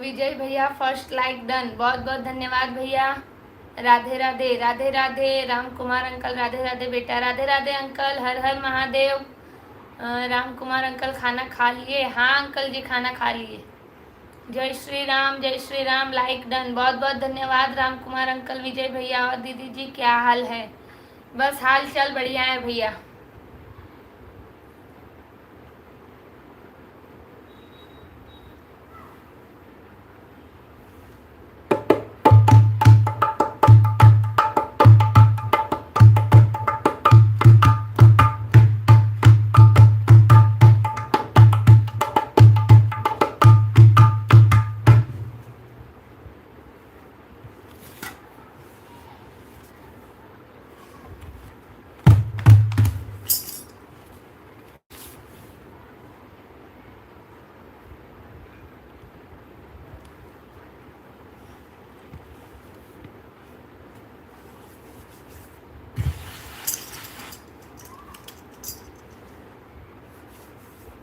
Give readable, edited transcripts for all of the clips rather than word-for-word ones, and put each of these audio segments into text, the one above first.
विजय भैया first like done, बहुत बहुत धन्यवाद भैया। राधे राधे, राधे राधे राम कुमार अंकल, राधे राधे बेटा, राधे राधे अंकल, हर हर महादेव। राम कुमार अंकल खाना खा लिए? हाँ अंकल जी खाना खा लिए। जय श्री राम, जय श्री राम, लाइक डन, बहुत बहुत धन्यवाद राम कुमार अंकल, विजय भैया और दीदी जी। क्या हाल है? बस हाल चाल बढ़िया है भैया।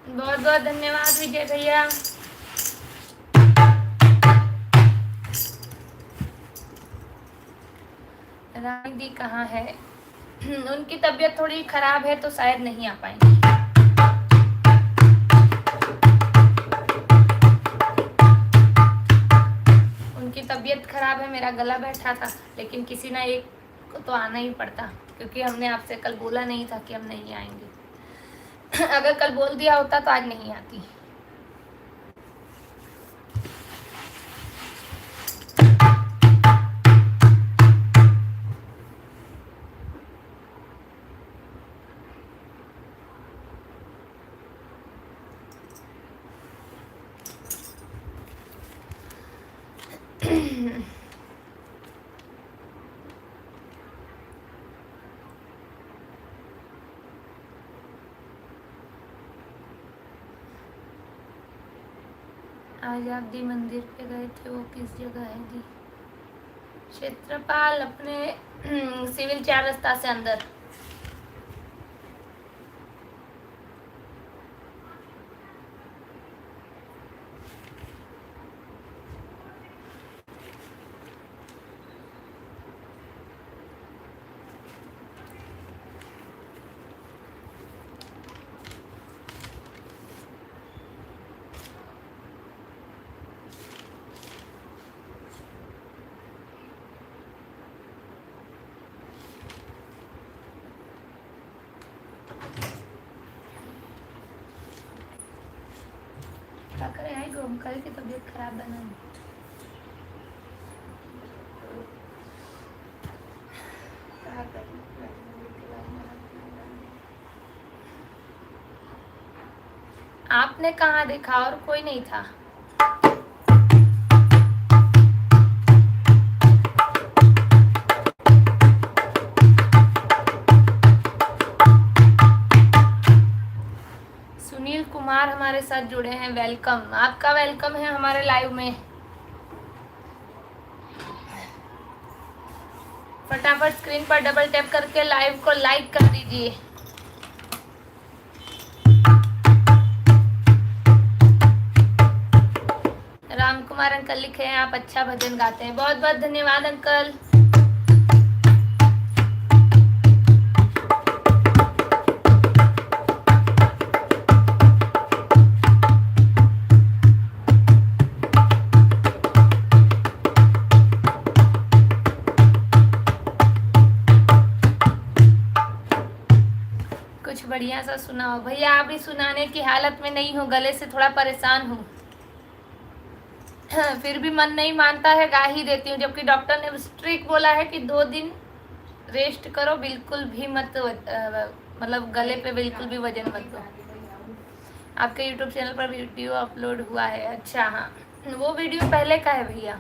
बहुत बहुत धन्यवाद विजय भैया। रानी दी कहाँ है? उनकी तबीयत थोड़ी खराब है तो शायद नहीं आ पाएंगी। उनकी तबीयत खराब है, मेरा गला बैठा था, लेकिन किसी ना एक को तो आना ही पड़ता, क्योंकि हमने आपसे कल बोला नहीं था कि हम नहीं आएंगे। अगर कल बोल दिया होता तो आज नहीं आती। आज आप दी मंदिर पे गए थे, वो किस जगह है दी? क्षेत्रपाल अपने सिविल 4 रास्ता से अंदर। क्या करें, आई गो अंकल की तबीयत खराब बना। आपने कहाँ देखा? और कोई नहीं था। सुनील कुमार हमारे साथ जुड़े हैं, वेलकम, आपका वेलकम है हमारे लाइव में। फटाफट स्क्रीन पर डबल टैप करके लाइव को लाइक कर दीजिए। राम कुमार अंकल लिखे हैं आप अच्छा भजन गाते हैं, बहुत बहुत धन्यवाद अंकल। कुछ बढ़िया सा सुनाओ भैया। आप भी सुनाने की हालत में नहीं हो, गले से थोड़ा परेशान हूँ। फिर भी मन नहीं मानता है, गा ही देती हूँ, जबकि डॉक्टर ने स्ट्रिक्ट बोला है कि 2 दिन रेस्ट करो, बिल्कुल भी मत मतलब गले पे बिल्कुल भी वजन मत दो। आपके यूट्यूब चैनल पर वीडियो अपलोड हुआ है? अच्छा हाँ, वो वीडियो पहले का है भैया।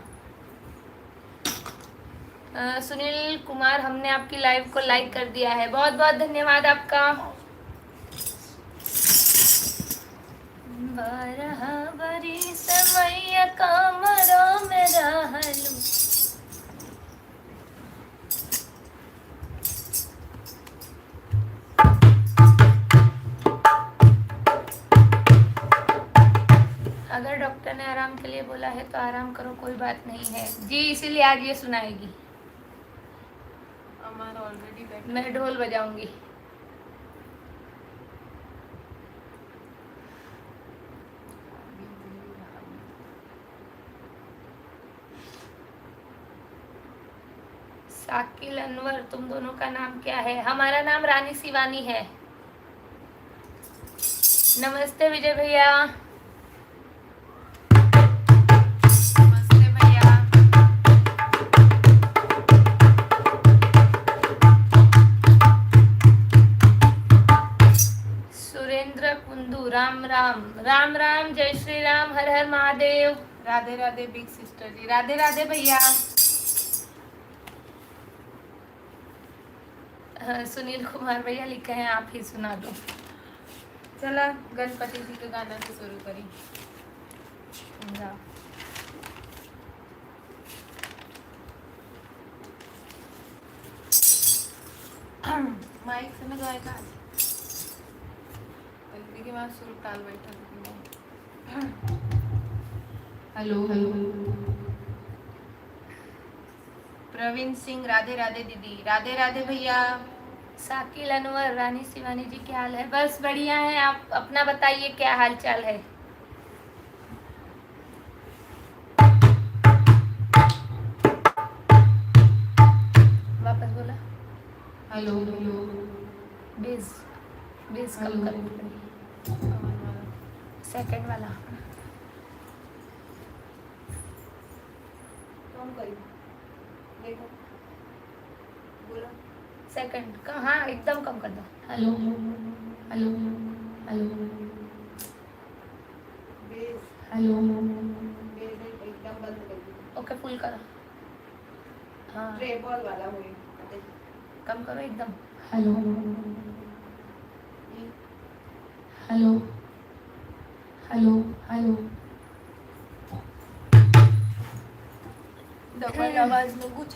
सुनील कुमार हमने आपकी लाइव को लाइक कर दिया है, बहुत बहुत धन्यवाद आपका। बरहबरी समय कमरों में रहलू। अगर डॉक्टर ने आराम के लिए बोला है तो आराम करो, कोई बात नहीं है जी, इसीलिए आज ये सुनाएगी। हमारा ऑलरेडी मैं ढोल बजाऊंगी। साकिल अनवर, तुम दोनों का नाम क्या है? हमारा नाम रानी शिवानी है। नमस्ते विजय भैया। नमस्ते भैया। सुरेंद्र कुंदू, राम राम। राम राम, जय श्री राम, हर हर महादेव। राधे राधे बिग सिस्टर जी, राधे राधे भैया। सुनील कुमार भैया लिखे हैं, आप ही सुना दो। चला गणपति जी के गाना से शुरू करी। माइक से ना गाएगा के बाद सुर ताल बैठा। Hello hello. प्रवीण सिंह, राधे राधे दीदी, राधे राधे भैया। साकिल अनवर, रानी शिवानी जी क्या हाल है? बस बढ़िया है, आप अपना बताइए क्या हाल चाल है? वापस बोला। Hello hello. बेस बेस कम करनी पड़ेगी, सेकंड वाला कम करिए, देखो बोलो। सेकंड का, हाँ एकदम कम कर दो। हेलो हेलो हेलो हेलो, एकदम बंद कर दीजिए। ओके फुल करो। हाँ ट्रेबल वाला हुई, कम करो एकदम। Hello hello hello hello. Double आवाज में कुछ।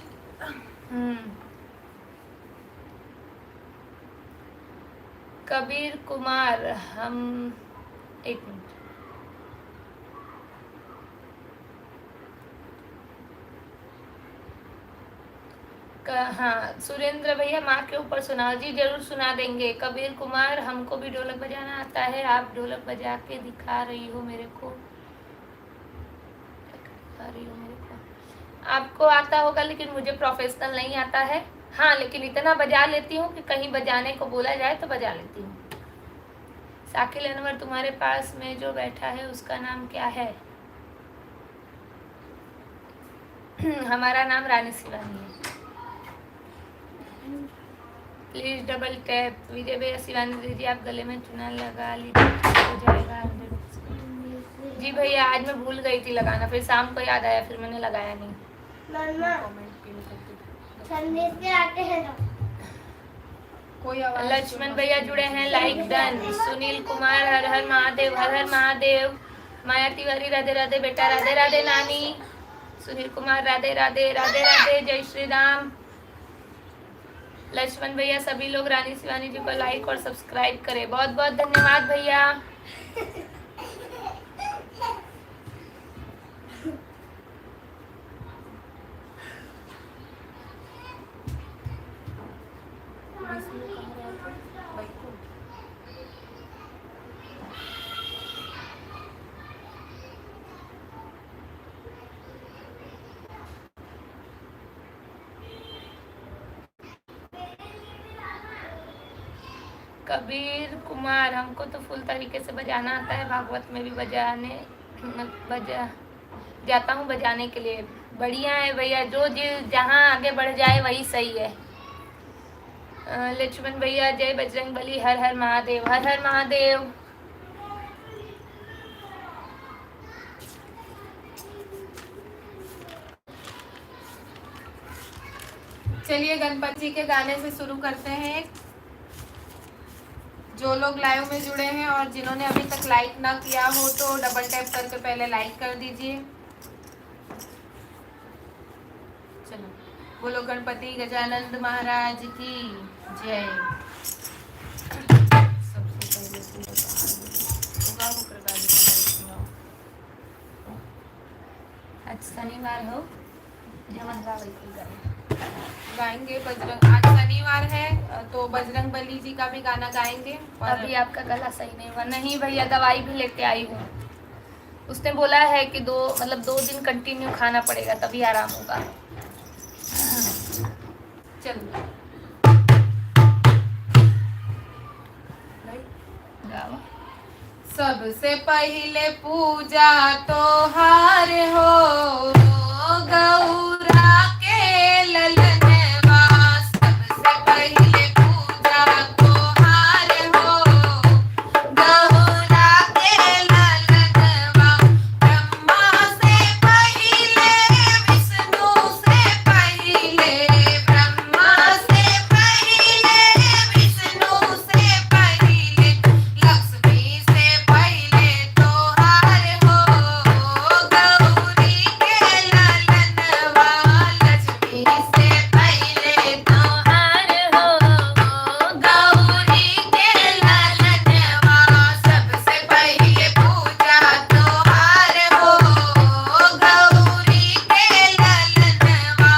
कबीर कुमार, हम एक मिनट। हाँ सुरेंद्र भैया, माँ के ऊपर सुनाओ जी, जरूर सुना देंगे। कबीर कुमार, हमको भी ढोलक बजाना आता है, आप ढोलक बजा के दिखा रही हो मेरे को। आपको आता होगा लेकिन मुझे प्रोफेशनल नहीं आता है। हाँ लेकिन इतना बजा लेती हूँ कि कहीं बजाने को बोला जाए तो बजा लेती हूँ। साकिल अनवर, तुम्हारे पास में जो बैठा है उसका नाम क्या है? हमारा नाम रानी शिवानी है। Please double tap. विजय भैया, शिवानी दीदी आप गले में चुना लगा लीजिए, हो जाएगा 100। जी भैया, आज मैं भूल गई थी लगाना, फिर शाम को याद आया, फिर मैंने लगाया नहीं। लक्ष्मण भैया जुड़े हैं, लाइक डन। सुनील कुमार, हर हर महादेव, हर हर महादेव। माया तिवारी, राधे राधे बेटा, राधे राधे नानी। सुनील कुमार, राधे राधे, राधे राधे, जय श्री राम। लक्ष्मण भैया, सभी लोग रानी शिवानी जी को लाइक और सब्सक्राइब करें, बहुत बहुत धन्यवाद भैया। कबीर कुमार, हमको तो फुल तरीके से बजाना आता है, भागवत में भी बजा जाता हूँ बजाने के लिए। बढ़िया है भैया, जो जहाँ आगे बढ़ जाए वही सही है। लक्ष्मण भैया, जय बजरंग बली, हर हर महादेव, हर हर महादेव। चलिए गणपति के गाने से शुरू करते हैं। जो लोग लाइव में जुड़े हैं और जिन्होंने अभी तक लाइक ना किया हो तो डबल टैप करके पहले लाइक कर दीजिए। चलो बोलो गणपति गजानंद महाराज की जय। सबसे पहले आज शनिवार हो जमन गावे की गाना गाएंगे बजरंग, आज शनिवार है तो बजरंग बली जी का भी गाना गाएंगे। और अभी आपका गला सही नहीं हुआ। नहीं भैया, दवाई भी लेके आई हूँ। उसने बोला है कि 2 दिन कंटिन्यू खाना पड़ेगा तभी आराम होगा। चलो गाओ। सबसे पहले पूजा तो हार हो गौरा के ललनवा, सबसे पहले पूजा तो हार हो गौरा के ललनवा, ब्रह्मा से पहले विष्णु से पहले, ब्रह्मा से पहले विष्णु से पहले, लक्ष्मी से पहले तो हार हो गौरी के ललनवा, लक्ष्मी से पहले तो हार हो गौरी के ललनवा, सबसे पहले पूजा तो हार हो गौरी के ललनवा,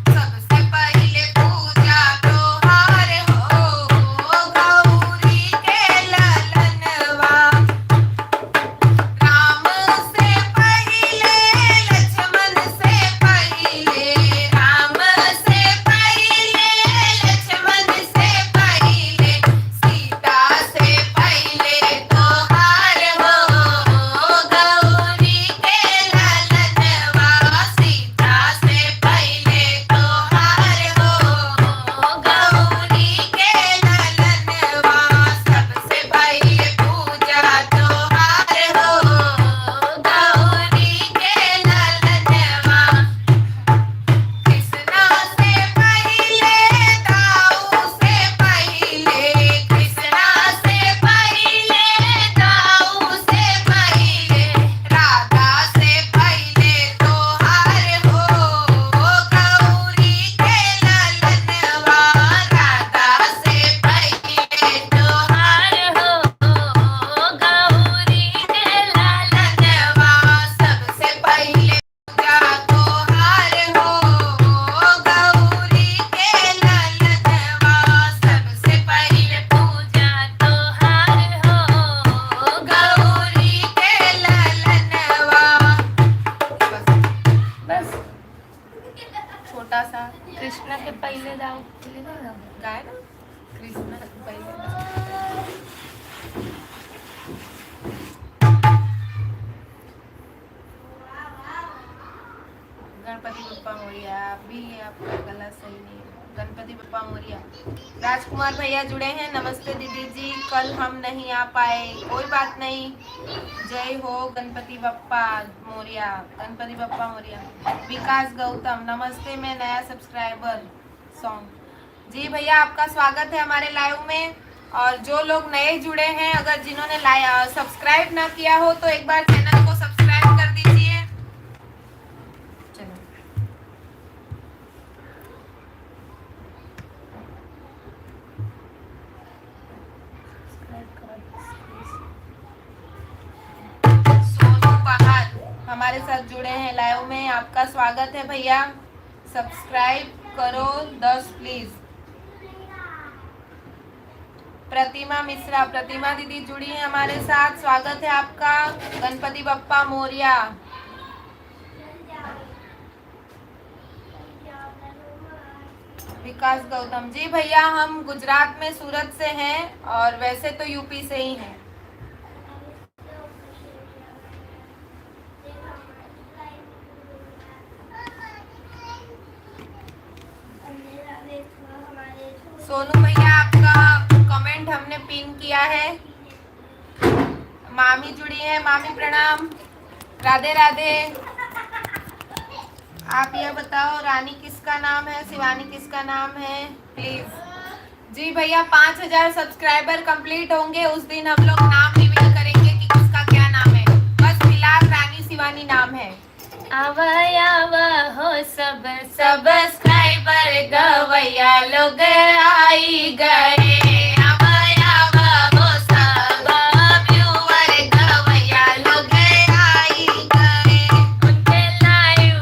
सबसे पहले पूजा तो हार हो गौरी के ललनवा, राम से पहले लक्ष्मण से पहले, राम से पहले लक्ष्मण से पहले, सीता से पहले तो हार हो गौरी के ललनवा, सीता से पहले तो हार हो गौरी के ललनवा, सबसे पहले पूजा तो हार हो गौरी के ललनवा, कृष्णा से पहले दाऊ से पहले, कृष्णा से पहले दाऊ से पहले, राधा से पहले तो हार हो गौरी के ललनवा, राधा से पहले तो हार हो गौरी के ललनवा, सबसे पहले पूजा तो हार हो गौरी के ललनवा, सबसे पहले पूजा तो हार हो गौरी के ललनवा। बस छोटा सा कृष्णा के पहले दाऊ गाय ना, कृष्ण पहले गणपति बप्पा मोरिया। अभी आपका गला सही नहीं है। गणपति बप्पा मोरिया। राजकुमार भैया जुड़े हैं, नमस्ते दीदी जी, कल हम नहीं आ पाए, कोई बात नहीं, जय हो गणपति बप्पा मोरिया, गणपति बप्पा मोरिया। विकास गौतम, नमस्ते, मैं नया सब्सक्राइबर सॉन्ग। जी भैया, आपका स्वागत है हमारे लाइव में। और जो लोग नए जुड़े हैं, अगर जिन्होंने सब्सक्राइब ना किया हो तो एक बार चैनल को सब्सक्राइब कर दीजिए। चलो सोनू पहाड़ हमारे साथ जुड़े हैं लाइव में, आपका स्वागत है भैया। सब्सक्राइब करो 10 प्लीज। प्रतिमा मिश्रा, प्रतिमा दीदी जुड़ी है हमारे साथ, स्वागत है आपका। गणपति बप्पा मोरिया। विकास गौतम जी, भैया हम गुजरात में सूरत से हैं और वैसे तो यूपी से ही हैं। सोनू भैया, आपका कमेंट हमने पिन किया है। मामी जुड़ी है, मामी प्रणाम, राधे राधे। आप ये बताओ, रानी किसका नाम है, शिवानी किसका नाम है, प्लीज। जी भैया, 5000 सब्सक्राइबर कंप्लीट होंगे उस दिन हम लोग नाम रिवील करेंगे कि किसका क्या नाम है। बस फिलहाल रानी शिवानी नाम है। आवा आवा हो सब सब्सक्राइबर गवैया लोग आई गए, आवा आवा हो सब व्यूअर गवैया लोग आई गए। उनके लाइव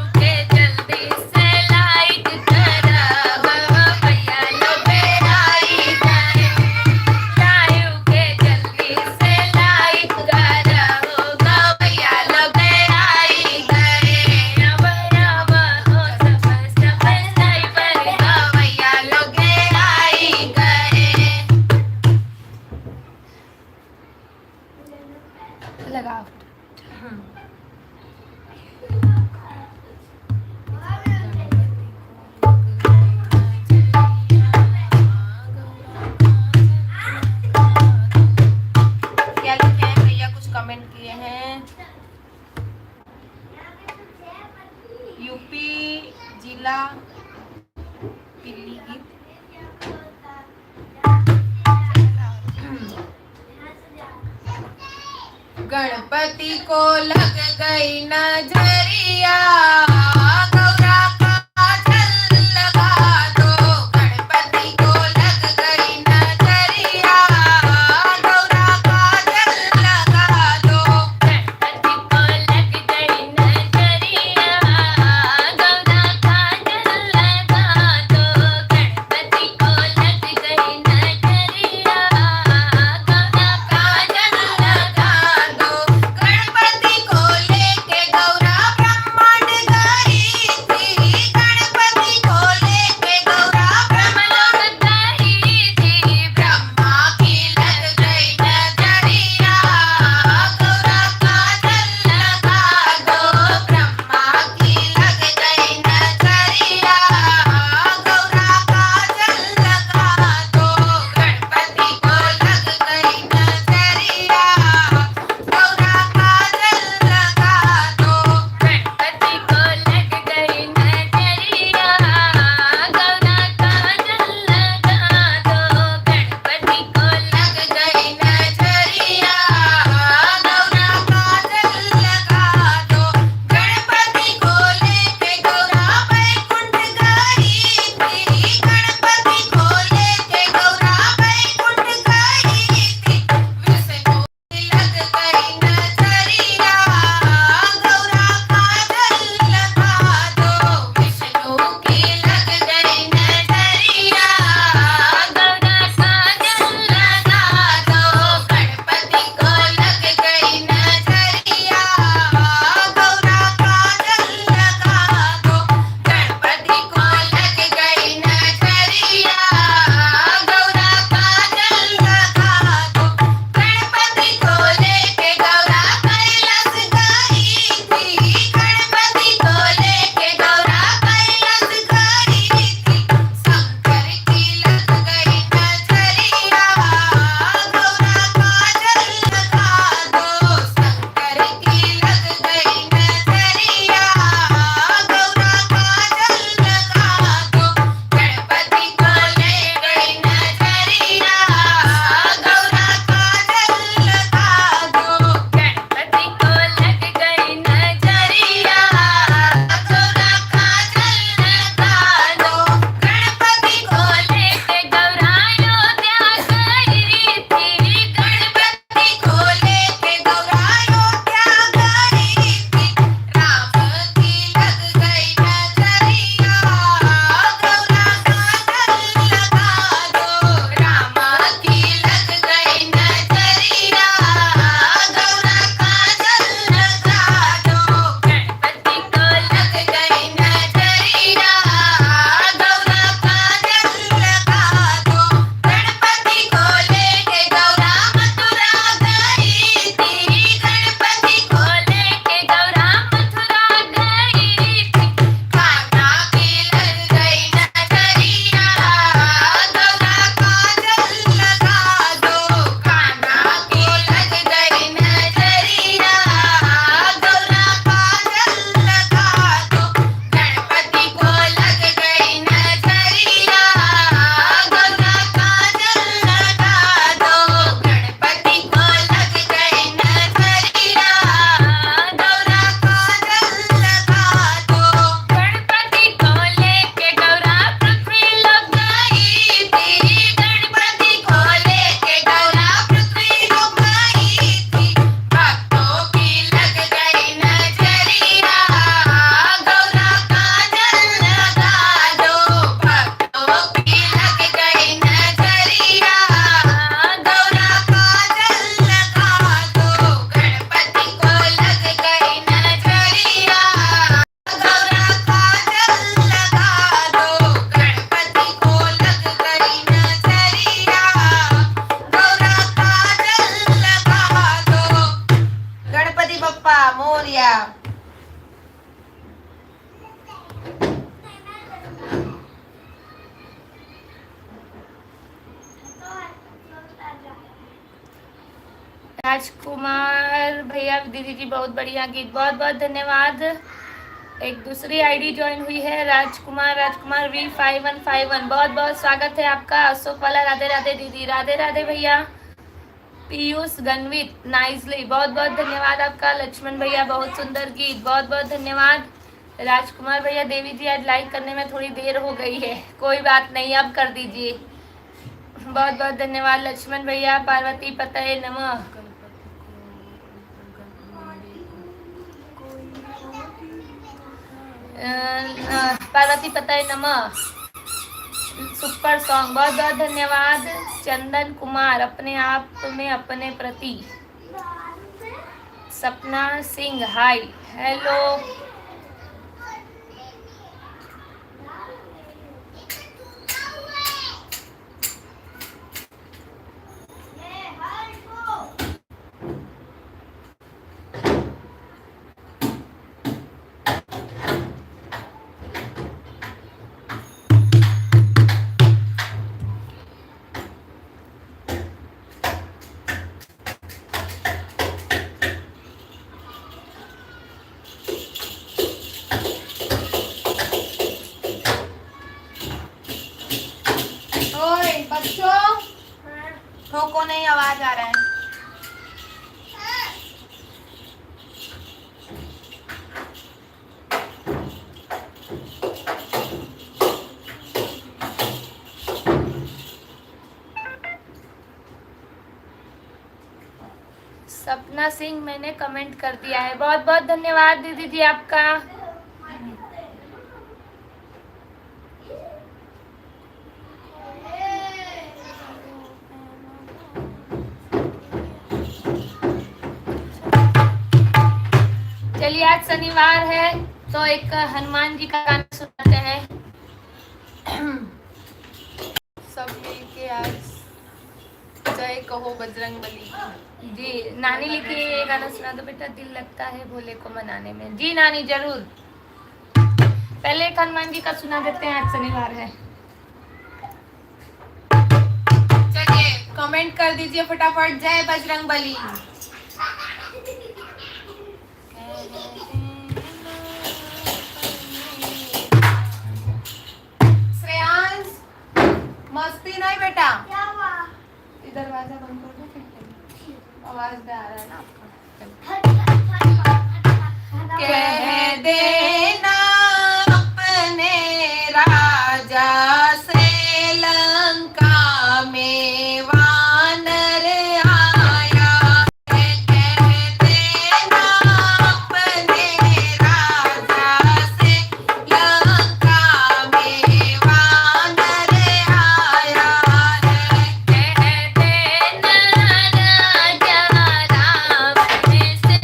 पिल्ला पिल्ली गीत गणपति को लग गई नजरिया गौरा काजल लगा दो गणपति को लग गई नजरिया गौरा काजल लगा दो गणपति को लग गई नजरिया गौरा काजल लगा दो गणपति को लग गई नजरिया गौरा काजल लगा दो गणपति को लेके गौरा ब्रह्मांड गई थी गणपति को लेके गौरा ब्रह्मांड गई थी ब्रह्मा की लग गई नजरिया गौरा काजल लगा दो ब्रह्मा की लग गई नजरिया गौरा काजल लगा दो गणपति को लग गई नजरिया गौरा काजल लगा दो गणपति को लग गई नजरिया गौरा काजल लगा दो गणपति को लग गई नजरिया गौरा काजल लगा दो गणपति को लेके गौरा बैकुंठ गई थी गणपति को लेके गौरा बैकुंठ गई थी विष्णु की लग गई नजरिया गौरा काजल लगा दो विष्णु की लग गई नजरिया गौरा काजल लगा दो गणपति को लग गई नजरिया गौरा काजल लगा दो गणपति को लग गई नजरिया गौरा काजल लगा दो गणपति को लेके गौरा कैलाश गई थी गणपति को लेके गौरा कैलाश गई थी शंकर की लग गई नजरिया गौरा काजल लगा दो शंकर की लग गई नजरिया गौरा काजल लगा दो गणपति को ले गई नजरिया गौरा काजल लगा दो गणपति को लग गई नजरिया गौरा काजल लगा दो गणपति को लेके गौरा अयोध्या गई थी गणपति को लेके गौरा अयोध्या गई थी राम की लग गई नजरिया गौरा काजल लगा दो राम की लग गई नजरिया गौरा काजल लगा दो गणपति को लग गई नजरिया गौरा काजल लगा दो गणपति को लेके गौरा मथुरा गई थी गणपति को लेके गौरा मथुरा गई थी कान्हा की लग गई नजरिया गौरा काजल लगा दो कान्हा की लग गई नजरिया गौरा काजल लगा दो गणपति को लग गई नजरिया गौरा काजल लगा दो गणपति को लग गई नजरिया गौरा काजल लगा दो गणपति को लेके गौरा पृथ्वी लोक गई थी गणपति को लेके गौरा पृथ्वी लोक गई थी भक्तों की लग गई नजरिया गौरा काजल लगा दो भक्तों की लग गई नजरिया गौरा काजल लगा दो गणपति को लग गई नजरिया गौरा काजल लगा दो गणपति को लग गई नजरिया गौरा काजल लगा दो गणपति बप्पा मोरया राजकुमार भैया दीदी जी बहुत बढ़िया गीत बहुत बहुत धन्यवाद एक दूसरी आईडी ज्वाइन हुई है, राजकुमार V5151। बहुत बहुत स्वागत है आपका। अशोक वाला राधे राधे दीदी, राधे राधे भैया। पीयूष गणवित नाइसली, बहुत बहुत धन्यवाद आपका। लक्ष्मण भैया बहुत सुंदर गीत, बहुत बहुत धन्यवाद। राजकुमार भैया, देवी जी आज लाइक करने में थोड़ी देर हो गई है, कोई बात नहीं, अब कर दीजिए। बहुत बहुत धन्यवाद लक्ष्मण भैया। पार्वती पतये नमः। पार्वती पतये नमः। सुपर सॉन्ग, बहुत बहुत धन्यवाद। चंदन कुमार, अपने आप में अपने प्रति। सपना सिंह, हाय हेलो। ओए बच्चों, ठोको नहीं, आवाज आ रहा है। सपना सिंह, मैंने कमेंट कर दिया है। बहुत बहुत धन्यवाद दीदी जी आपका। चलिए, आज शनिवार है तो एक हनुमान जी का गाना सुनाते हैं। सब मिलके आज जय कहो बजरंग बली की। जी नानी लिखी है, ये गाना सुना दो बेटा, दिल लगता है भोले को मनाने में। जी नानी जरूर। पहले एक हनुमान जी का सुना देते हैं, आज शनिवार है। चलिए कमेंट कर दीजिए फटाफट, जय बजरंग बली। श्रेयांश, मस्ती नहीं बेटा। ये दरवाजा बंद कर दो, फिर आवाज आ रहा है ना आपका। कह देना अपने राजा से लंका में वानर आया है। कह देना अपने राजा से लंका में वानर आया है। कह देना राजा राम से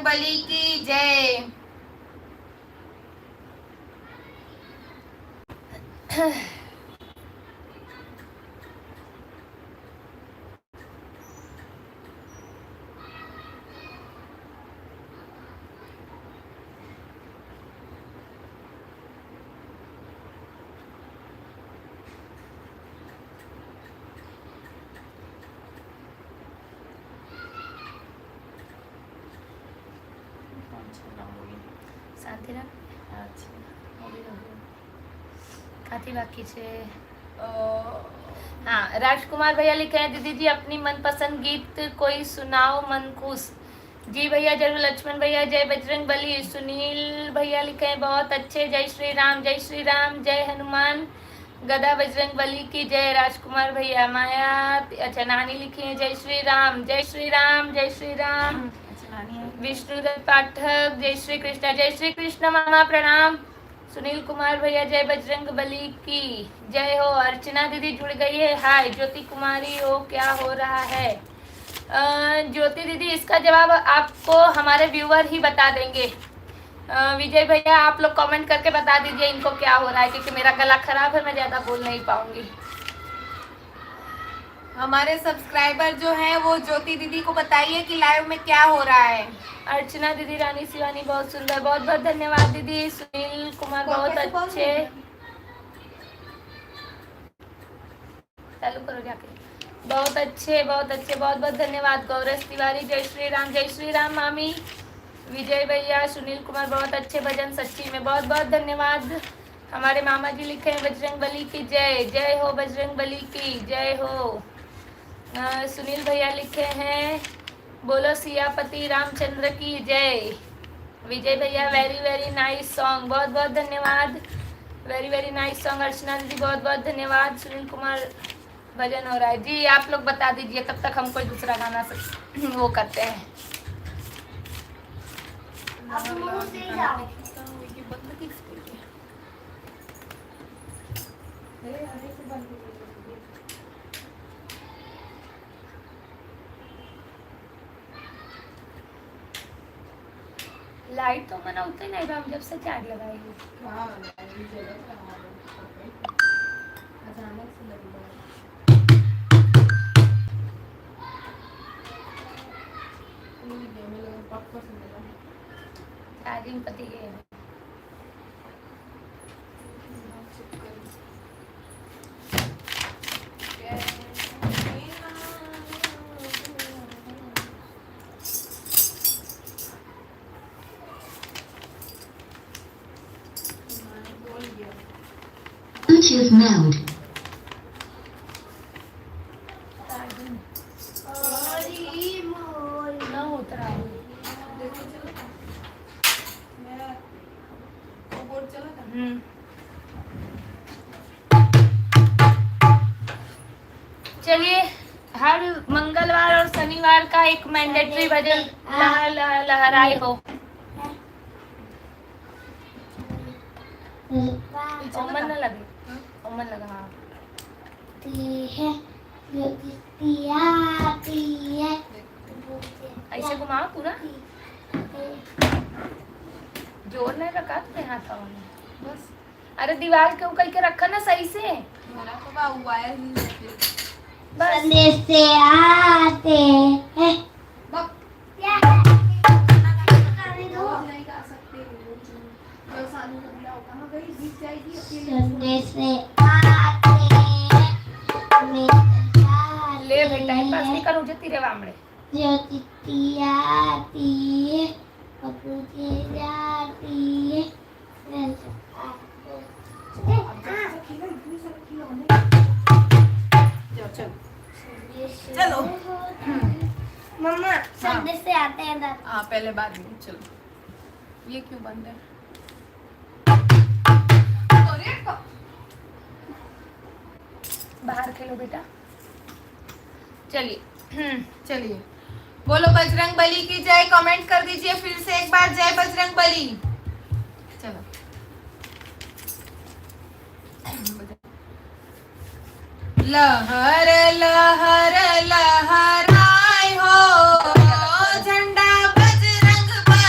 बली की जय। શાંતિરામ अच्छा काफी बाकी छे। अ, हाँ, राजकुमार भैया लिखे हैं दीदी जी अपनी मनपसंद गीत कोई सुनाओ मन खुश। जी भैया जरूर। लक्ष्मण भैया जय बजरंग बली। सुनील भैया लिखे हैं बहुत अच्छे। जय श्री राम जय श्री राम जय हनुमान गदा बजरंग बली की जय। राजकुमार भैया। माया अच्छा नानी लिखी है जय श्री राम जय श्री राम जय श्री राम। अच्छा नानी है। विष्णुदत्त पाठक जय श्री कृष्ण मामा प्रणाम। सुनील कुमार भैया जय बजरंग बली की जय हो। अर्चना दीदी जुड़ गई है। हाय ज्योति कुमारी हो क्या हो रहा है। ज्योति दीदी इसका जवाब आपको हमारे व्यूअर ही बता देंगे। विजय भैया आप लोग कमेंट करके बता दीजिए इनको क्या हो रहा है, क्योंकि मेरा गला खराब है, मैं ज्यादा बोल नहीं पाऊंगी। हमारे सब्सक्राइबर जो हैं वो ज्योति दीदी को बताइए कि लाइव में क्या हो रहा है। अर्चना दीदी रानी शिवानी बहुत सुंदर, बहुत बहुत धन्यवाद दीदी। सुनील कुमार बहुत अच्छे, चालू करो जाके। बहुत अच्छे बहुत अच्छे, बहुत बहुत धन्यवाद। गौरव तिवारी जय श्री राम मामी। विजय भैया सुनील कुमार बहुत अच्छे भजन, सच्ची में बहुत बहुत धन्यवाद। हमारे मामा जी लिखे हैं बजरंग बली की जय। जय हो बजरंग बली की जय हो। सुनील भैया लिखे हैं बोलो सियापति रामचंद्र की जय। विजय भैया वेरी वेरी नाइस सॉन्ग, बहुत बहुत धन्यवाद। Very very nice song. Archana दीदी बहुत बहुत धन्यवाद। सुनील कुमार भजन हो रहा है जी, आप लोग बता दीजिए, तब तक हम कोई दूसरा गाना वो करते हैं। लाइट तो मना उतनी नहीं हम जब से चार्ज लगाई। अचानक से लगी चार्जिंग पति गए। Bluetooth mode. ना उतरा चलिए, हर मंगलवार और शनिवार का एक मैंडेटरी भजन लहर लहर लहराए हो। ओमन न लगे, ओमन लगा। हाँ ऐसे घुमाओ पूरा, जोर नहीं रखा तुमने हाथों में बस। अरे दीवार के ऊपर के रखा ना सही से। संदेश से आते हैं। संदेश से आते हैं। ले बेटा टाइम पास नहीं करो, तेरे वामड़े जो चिट्ठी आती है पहुंचे जाती है। चलो मम्मा संदेश से आते हैं दादा। हाँ पहले बाद में। चलो ये क्यों बंद है। बाहर खेलो बेटा। चलिए चलिए बोलो बजरंग बली की जय। कमेंट कर दीजिए फिर से एक बार, जय बजरंग बली। चलो लहर लहर लहराए हो झंडा बजरंग बली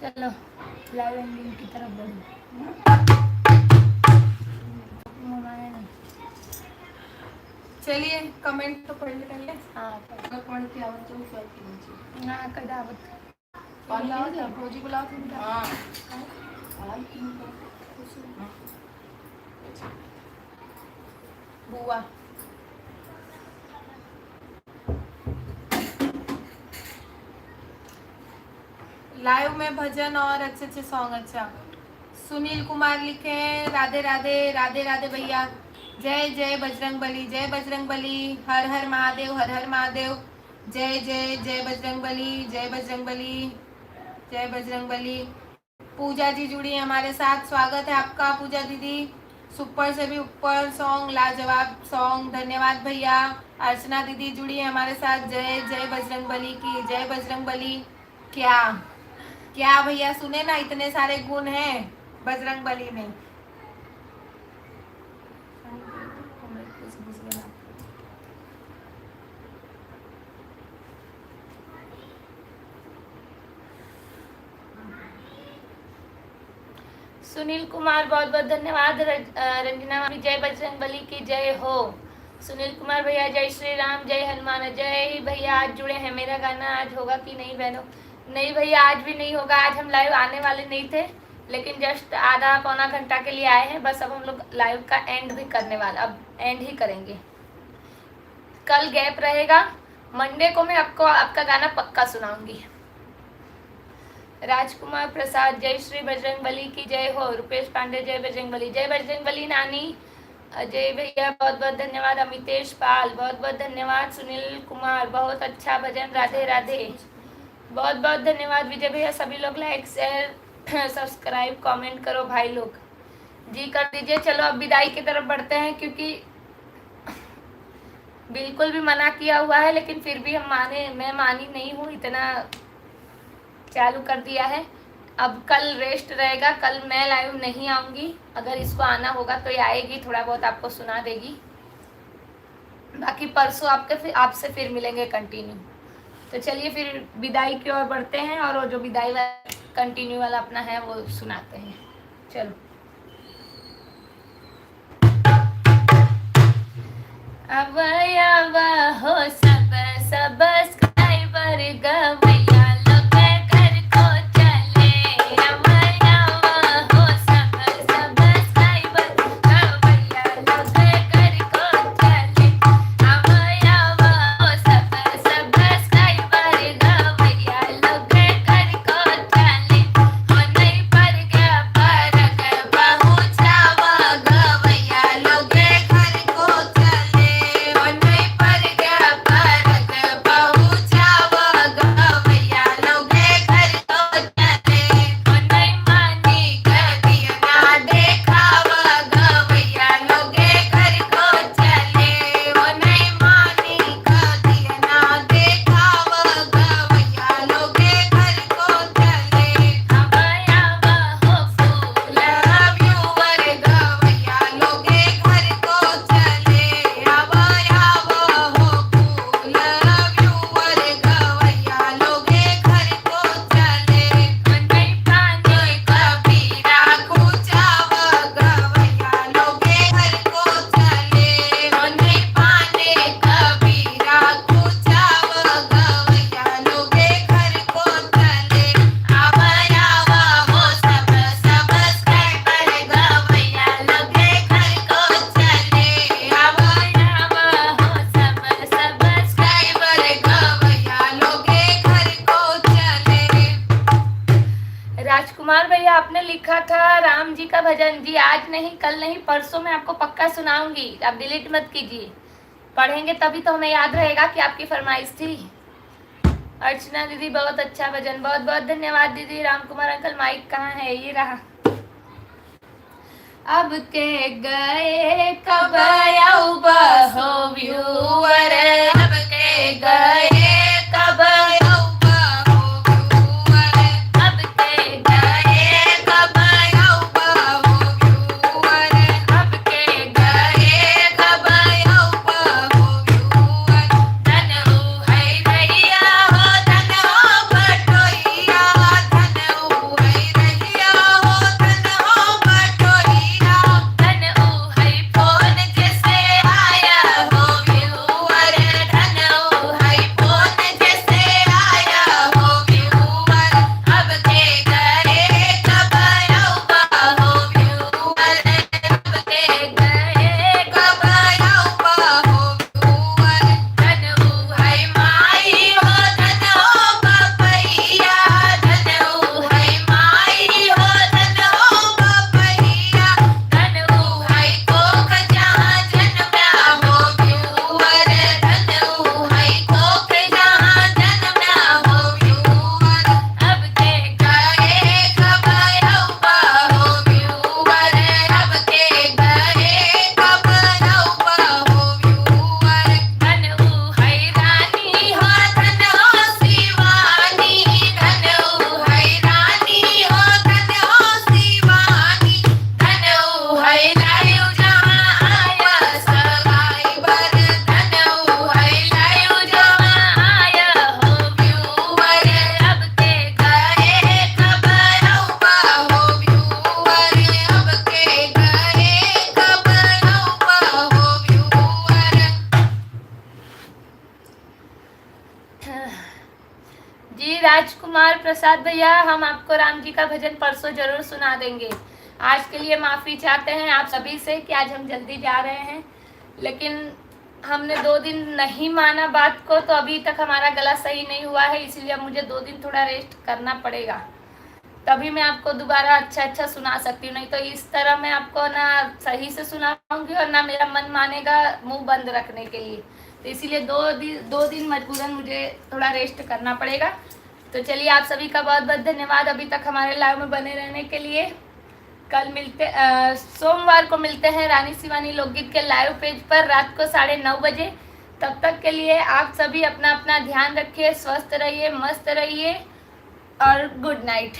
चलो लाइव एंडिंग की तरफ बढ़ो। मोबाइल नहीं। चलिए कमेंट तो पढ़ ले। हाँ कमेंट की आवाज तो क्या की ना कदावत कौन लाओ जा भौजी को लाओ तुम। हां बुआ लाइव में भजन और अच्छे अच्छे सॉन्ग। अच्छा सुनील कुमार लिखे राधे राधे राधे राधे भैया। जय जय बजरंग बली, जय बजरंग बली, हर हर महादेव, हर हर महादेव। जय जय जय बजरंग बली, जय बजरंग बली, जय बजरंग बली। पूजा जी जुड़ी है हमारे साथ, स्वागत है आपका पूजा दीदी। सुपर से भी ऊपर सॉन्ग, लाजवाब सॉन्ग, धन्यवाद भैया। अर्चना दीदी जुड़ी है हमारे साथ, जय जय बजरंग बली की, जय बजरंग बली। क्या क्या भैया सुने ना, इतने सारे गुण हैं बजरंग बली में। सुनील कुमार बहुत बहुत धन्यवाद। रंजना मामी जय बजरंग बली की जय हो। सुनील कुमार भैया जय श्री राम, जय हनुमान। जय भैया आज जुड़े हैं, मेरा गाना आज होगा कि नहीं बहनों? नहीं भैया आज भी नहीं होगा। आज हम लाइव आने वाले नहीं थे, लेकिन जस्ट आधा पौना घंटा के लिए आए हैं बस। अब हम लोग लाइव का एंड भी करने वाले, अब एंड ही करेंगे। कल गैप रहेगा, मंडे को मैं आपको आपका गाना पक्का सुनाऊंगी। राजकुमार प्रसाद जय श्री बजरंग बली की जय हो। रुपेश पांडे जय बजरंग बली, जय बजरंग बली नानी। अजय भैया बहुत बहुत धन्यवाद। अमितेश पाल बहुत बहुत धन्यवाद। सुनील कुमार बहुत अच्छा भजन, राधे राधे बहुत बहुत धन्यवाद। विजय भैया सभी लोग लाइक शेयर सब्सक्राइब कमेंट करो भाई लोग जी, कर दीजिए। चलो अब विदाई की तरफ बढ़ते हैं, क्योंकि बिल्कुल भी मना किया हुआ है, लेकिन फिर भी मैं मानी नहीं हूँ, इतना चालू कर दिया है। अब कल रेस्ट रहेगा, कल मैं लाइव नहीं आऊँगी। अगर इसको आना होगा तो ये आएगी, थोड़ा बहुत आपको सुना देगी। बाकी परसों आपसे फिर मिलेंगे कंटिन्यू। तो चलिए फिर विदाई की ओर बढ़ते हैं, और वो जो विदाई वाला कंटिन्यू वाला अपना है वो सुनाते हैं। चलो अब हो सब सब्सक्राइबर गवैया लोग घर को चले। अब हो सब सब्सक्राइबर गवैया लोग घर को चले। अब हो सब सब्सक्राइबर गवैया लोग घर को चले। हो नहीं पर गया फर्क पहुँचावा गवैया लोग घर को चले। हो नहीं पर गया फर्क पहुँचावा गवैया लोग घर को चले। हो नहीं मानी कभी ना देखावा गवैया लोग घर को चले। हो नहीं मानी कभी ना देखावा गवैया लोग घर को चले। अब आवा हो फूल व्यूवर गवैया लोग घर को चले। अब आवा हो फूल व्यूवर गवैया लोग घर को चले। हो नहीं पाने कबीरा खुचावा गवैया लोग घर को चले। हो नहीं पाने कबीरा खुचावा गवैया लोग घर को चले। अब आवा हो सब सब्सक्राइबर गवैया लोग घर को चले। अब आवा हो सब सब्सक्राइबर गवैया लोग घर को चले। राजकुमार भैया आपने लिखा था राम जी का भजन जी, आज नहीं कल नहीं परसों मैं आपको पक्का सुनाऊंगी, आप डिलीट मत कीजिए। पढ़ेंगे तभी तो हमें याद रहेगा कि आपकी फरमाइश थी। अर्चना दीदी बहुत अच्छा भजन, बहुत बहुत धन्यवाद दीदी। राम कुमार अंकल माइक कहाँ है? ये रहा। अब के गए कब हो व्यूअर, अब के गए कब हो व्यूअर, अब के गए कब हो व्यूअर, अब के गए कब हो व्यूअर। धन है भैया हो, धन हो बटोइया, धन जी राजकुमार प्रसाद भैया, हम आपको राम जी का भजन परसों जरूर सुना देंगे। आज के लिए माफ़ी चाहते हैं आप सभी से कि आज हम जल्दी जा रहे हैं, लेकिन हमने 2 दिन नहीं माना बात को, तो अभी तक हमारा गला सही नहीं हुआ है, इसीलिए अब मुझे 2 दिन थोड़ा रेस्ट करना पड़ेगा, तभी मैं आपको दोबारा अच्छा सुना सकती हूँ। नहीं तो इस तरह मैं आपको ना सही से सुनाऊंगी और ना मेरा मन मानेगा मुंह बंद रखने के लिए, तो इसीलिए 2 दिन मजबूरन मुझे थोड़ा रेस्ट करना पड़ेगा। तो चलिए, आप सभी का बहुत बहुत धन्यवाद अभी तक हमारे लाइव में बने रहने के लिए। कल सोमवार को मिलते हैं रानी शिवानी लोकगीत के लाइव पेज पर रात को 9:30 बजे। तब तक के लिए आप सभी अपना अपना ध्यान रखिए, स्वस्थ रहिए, मस्त रहिए और गुड नाइट।